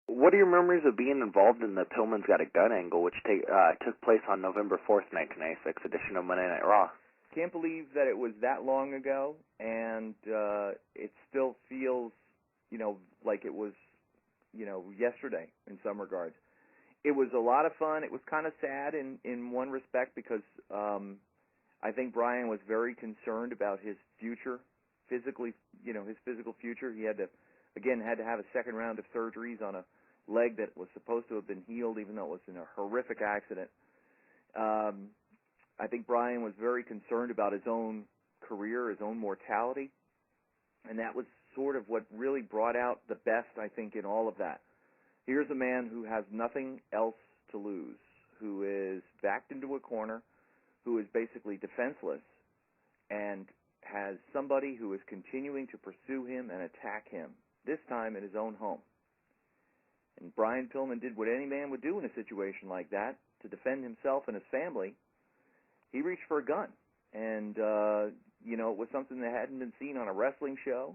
What are your memories of being involved in the Pillman's Got a Gun angle, which took place on November 4th, 1996 edition of Monday Night Raw? Can't believe that it was that long ago, and it still feels, like it was, yesterday in some regards. It was a lot of fun. It was kind of sad in one respect because I think Brian was very concerned about his future, physically, his physical future. He had to have a second round of surgeries on a leg that was supposed to have been healed, even though it was in a horrific accident. I think Brian was very concerned about his own career, his own mortality, and that was sort of what really brought out the best, I think, in all of that. Here's a man who has nothing else to lose, who is backed into a corner, who is basically defenseless, and has somebody who is continuing to pursue him and attack him, this time in his own home. And Brian Pillman did what any man would do in a situation like that to defend himself and his family. He reached for a gun, and it was something that hadn't been seen on a wrestling show,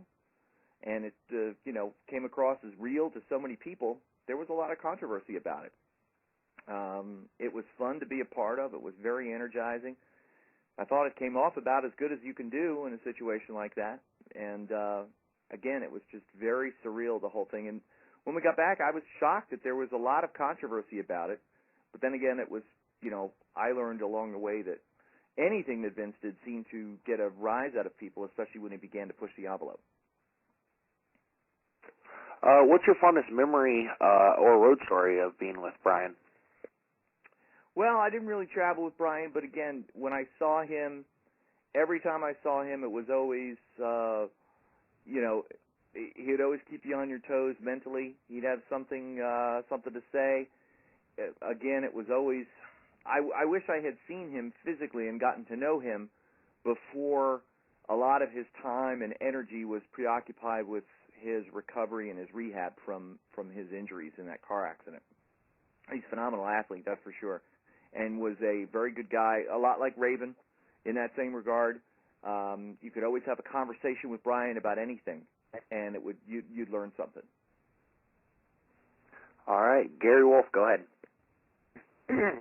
and it came across as real to so many people. There was a lot of controversy about it. It was fun to be a part of. It was very energizing. I thought it came off about as good as you can do in a situation like that, and again, it was just very surreal, the whole thing. And when we got back, I was shocked that there was a lot of controversy about it, but then again, it was, I learned along the way that anything that Vince did seemed to get a rise out of people, especially when he began to push the envelope. What's your fondest memory or road story of being with Brian? Well, I didn't really travel with Brian, but again, when I saw him, every time I saw him, it was always, he'd always keep you on your toes mentally. He'd have something to say. Again, it was always, I wish I had seen him physically and gotten to know him before a lot of his time and energy was preoccupied with his recovery and his rehab from his injuries in that car accident. He's a phenomenal athlete, that's for sure, and was a very good guy, a lot like Raven in that same regard. You could always have a conversation with Brian about anything, and you'd learn something. All right, Gary Wolf, go ahead.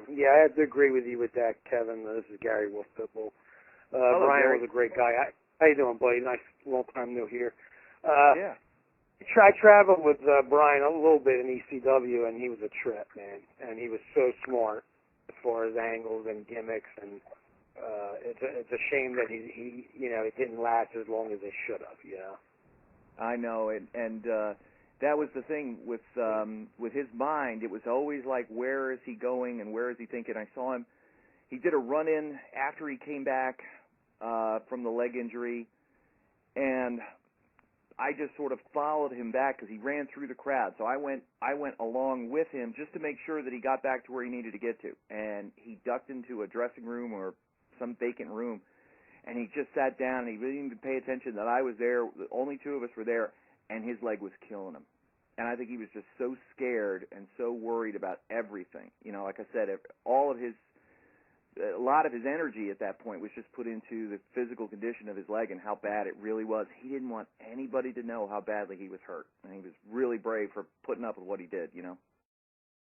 Yeah, I have to agree with you with that, Kevin. This is Gary Wolf Pitbull. Hello, Brian Gary. was a great guy. How you doing, buddy? Nice, long time no here. Yeah. I traveled with Brian a little bit in ECW, and he was a trip, man. And he was so smart as far as angles and gimmicks, and it's a shame that he it didn't last as long as it should have. I know, and that was the thing with his mind. It was always like, where is he going and where is he thinking? I saw him. He did a run-in after he came back from the leg injury, and I just sort of followed him back because he ran through the crowd. So I went along with him just to make sure that he got back to where he needed to get to. And he ducked into a dressing room or some vacant room, and he just sat down, and he really didn't even pay attention that I was there. Only two of us were there, and his leg was killing him. And I think he was just so scared and so worried about everything. Like I said, a lot of his energy at that point was just put into the physical condition of his leg and how bad it really was. He didn't want anybody to know how badly he was hurt, and he was really brave for putting up with what he did,